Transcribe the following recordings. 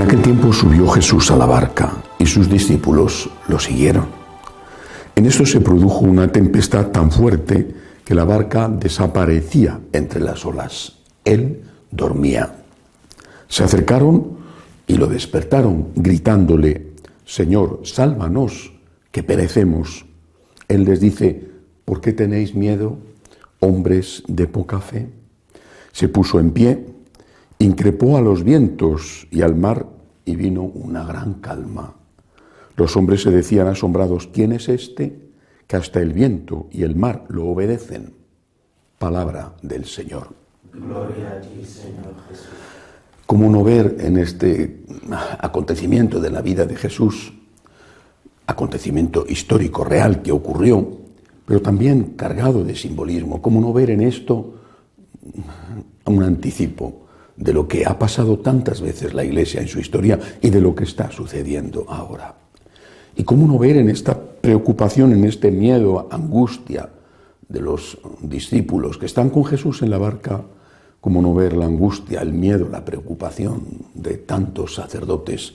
En aquel tiempo subió Jesús a la barca y sus discípulos lo siguieron. En esto se produjo una tempestad tan fuerte que la barca desaparecía entre las olas. Él dormía. Se acercaron y lo despertaron, gritándole: Señor, sálvanos, que perecemos. Él les dice: ¿por qué tenéis miedo, hombres de poca fe? Se puso en pie, increpó a los vientos y al mar, y vino una gran calma. Los hombres se decían asombrados: ¿quién es este que hasta el viento y el mar lo obedecen? Palabra del Señor. Gloria a ti, Señor Jesús. ¿Cómo no ver en este acontecimiento de la vida de Jesús, acontecimiento histórico real que ocurrió, pero también cargado de simbolismo? ¿Cómo no ver en esto un anticipo de lo que ha pasado tantas veces la Iglesia en su historia y de lo que está sucediendo ahora? ¿Y cómo no ver en esta preocupación, en este miedo, angustia de los discípulos que están con Jesús en la barca, cómo no ver la angustia, el miedo, la preocupación de tantos sacerdotes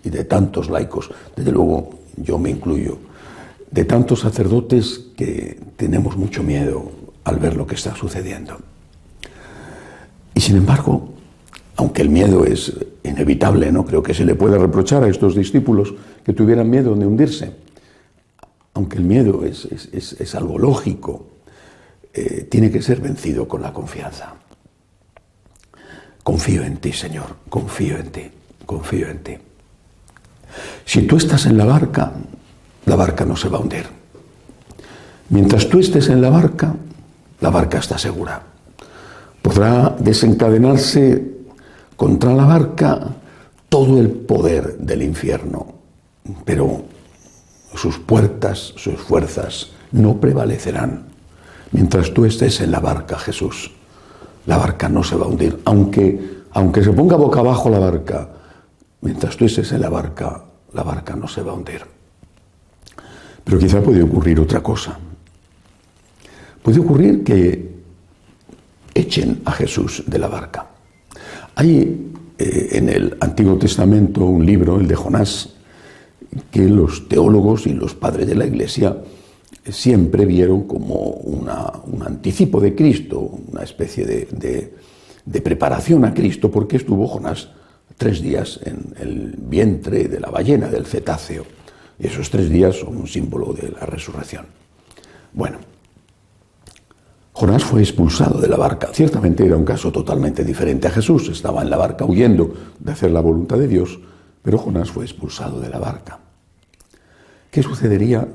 y de tantos laicos? Desde luego, yo me incluyo, de tantos sacerdotes que tenemos mucho miedo al ver lo que está sucediendo. Y sin embargo, aunque el miedo es inevitable, no creo que se le pueda reprochar a estos discípulos que tuvieran miedo de hundirse, aunque el miedo es algo lógico, tiene que ser vencido con la confianza. Confío en ti, Señor, confío en ti, confío en ti. Si tú estás en la barca no se va a hundir. Mientras tú estés en la barca está segura. Podrá desencadenarse contra la barca todo el poder del infierno, pero sus puertas, sus fuerzas no prevalecerán. Mientras tú estés en la barca, Jesús, la barca no se va a hundir. Aunque se ponga boca abajo la barca, mientras tú estés en la barca no se va a hundir. Pero quizá puede ocurrir otra cosa. Puede ocurrir que echen a Jesús de la barca. Hay en el Antiguo Testamento un libro, el de Jonás, que los teólogos y los padres de la Iglesia siempre vieron como un anticipo de Cristo, una especie de preparación a Cristo, porque estuvo Jonás 3 días en el vientre de la ballena, del cetáceo, y esos 3 días son un símbolo de la resurrección. Bueno, Jonás fue expulsado de la barca. Ciertamente era un caso totalmente diferente a Jesús. Estaba en la barca huyendo de hacer la voluntad de Dios, pero Jonás fue expulsado de la barca. ¿Qué sucedería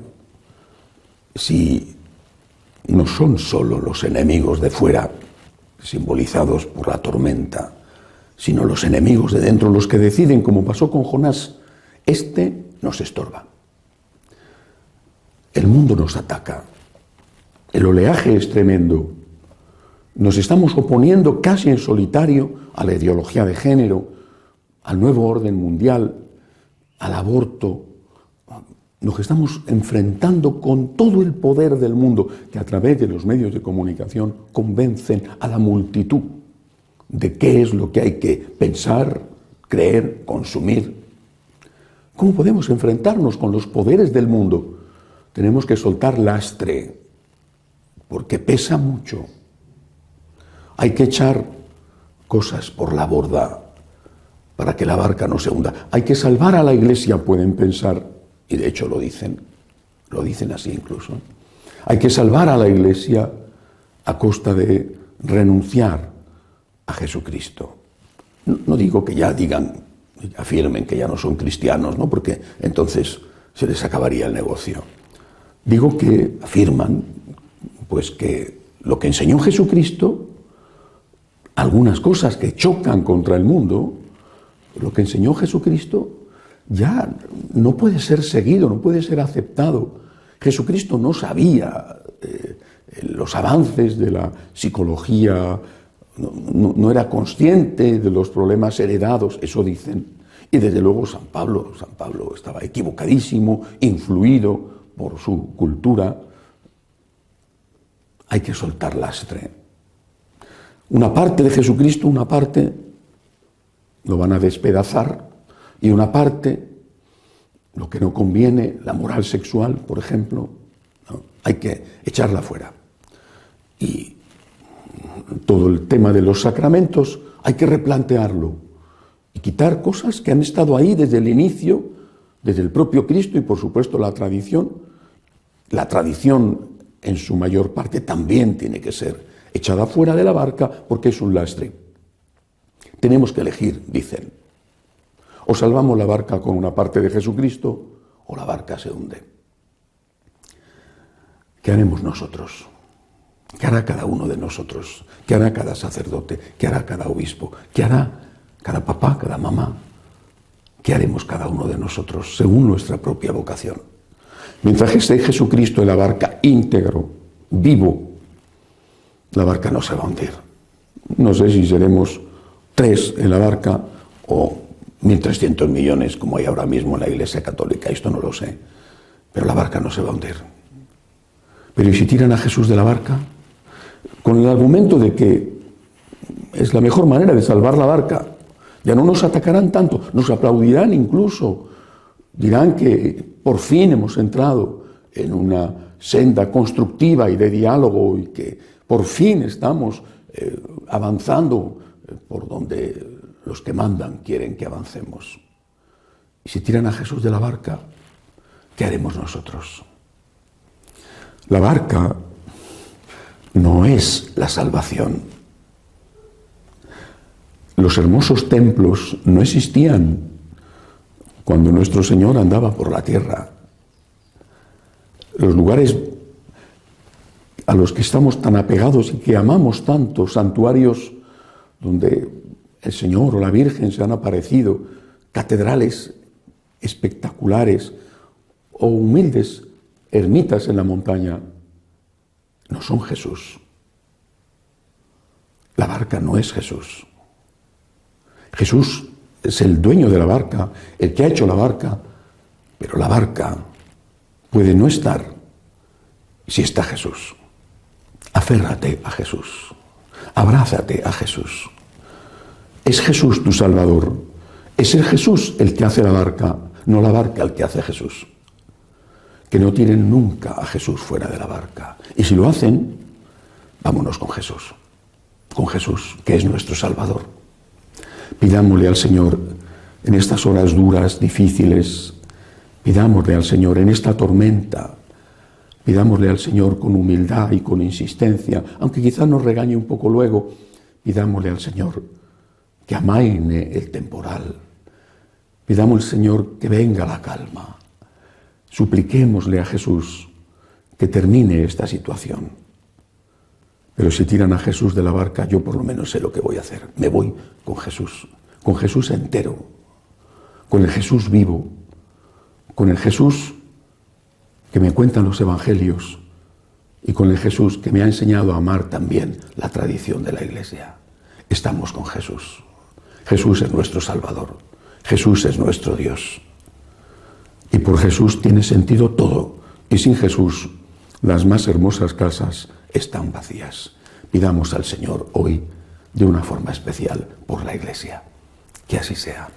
si no son solo los enemigos de fuera, simbolizados por la tormenta, sino los enemigos de dentro los que deciden, como pasó con Jonás? Este nos estorba. El mundo nos ataca. El oleaje es tremendo. Nos estamos oponiendo casi en solitario a la ideología de género, al nuevo orden mundial, al aborto. Nos estamos enfrentando con todo el poder del mundo que a través de los medios de comunicación convencen a la multitud de qué es lo que hay que pensar, creer, consumir. ¿Cómo podemos enfrentarnos con los poderes del mundo? Tenemos que soltar lastre, porque pesa mucho. Hay que echar cosas por la borda para que la barca no se hunda. Hay que salvar a la Iglesia, pueden pensar, y de hecho lo dicen así incluso. Hay que salvar a la Iglesia a costa de renunciar a Jesucristo. No digo que ya afirmen que ya no son cristianos, ¿no? Porque entonces se les acabaría el negocio. Digo que afirman pues que lo que enseñó Jesucristo, algunas cosas que chocan contra el mundo, lo que enseñó Jesucristo ya no puede ser seguido, no puede ser aceptado. Jesucristo no sabía los avances de la psicología, no era consciente de los problemas heredados, eso dicen. Y desde luego San Pablo estaba equivocadísimo, influido por su cultura. Hay que soltar lastre. Una parte de Jesucristo, una parte lo van a despedazar y una parte, lo que no conviene, la moral sexual, por ejemplo, ¿no? Hay que echarla fuera. Y todo el tema de los sacramentos hay que replantearlo y quitar cosas que han estado ahí desde el inicio, desde el propio Cristo y por supuesto la tradición. La tradición en su mayor parte también tiene que ser echada fuera de la barca porque es un lastre. Tenemos que elegir, dicen. O salvamos la barca con una parte de Jesucristo o la barca se hunde. ¿Qué haremos nosotros? ¿Qué hará cada uno de nosotros? ¿Qué hará cada sacerdote? ¿Qué hará cada obispo? ¿Qué hará cada papá, cada mamá? ¿Qué haremos cada uno de nosotros según nuestra propia vocación? Mientras esté Jesucristo en la barca íntegro, vivo, la barca no se va a hundir. No sé si seremos 3 en la barca o 1.300 millones como hay ahora mismo en la Iglesia Católica, esto no lo sé, pero la barca no se va a hundir. Pero ¿y si tiran a Jesús de la barca? Con el argumento de que es la mejor manera de salvar la barca, ya no nos atacarán tanto, nos aplaudirán incluso, dirán que por fin hemos entrado en una senda constructiva y de diálogo y que por fin estamos avanzando por donde los que mandan quieren que avancemos. Y si tiran a Jesús de la barca, ¿qué haremos nosotros? La barca no es la salvación. Los hermosos templos no existían cuando nuestro Señor andaba por la tierra. Los lugares a los que estamos tan apegados y que amamos tanto, santuarios donde el Señor o la Virgen se han aparecido, catedrales espectaculares o humildes ermitas en la montaña, no son Jesús. La barca no es Jesús. Jesús es el dueño de la barca, el que ha hecho la barca, pero la barca puede no estar si está Jesús. Aférrate a Jesús, abrázate a Jesús. Es Jesús tu Salvador, es el Jesús el que hace la barca, no la barca el que hace Jesús. Que no tiren nunca a Jesús fuera de la barca. Y si lo hacen, vámonos con Jesús, que es nuestro Salvador. Pidámosle al Señor en estas horas duras, difíciles, pidámosle al Señor en esta tormenta, pidámosle al Señor con humildad y con insistencia, aunque quizás nos regañe un poco luego, pidámosle al Señor que amaine el temporal, pidamos al Señor que venga la calma, supliquémosle a Jesús que termine esta situación. Pero si tiran a Jesús de la barca, yo por lo menos sé lo que voy a hacer. Me voy con Jesús entero, con el Jesús vivo, con el Jesús que me cuentan los evangelios y con el Jesús que me ha enseñado a amar también la tradición de la Iglesia. Estamos con Jesús. Jesús es nuestro Salvador. Jesús es nuestro Dios. Y por Jesús tiene sentido todo. Y sin Jesús, las más hermosas casas están vacías. Pidamos al Señor hoy de una forma especial por la Iglesia. Que así sea.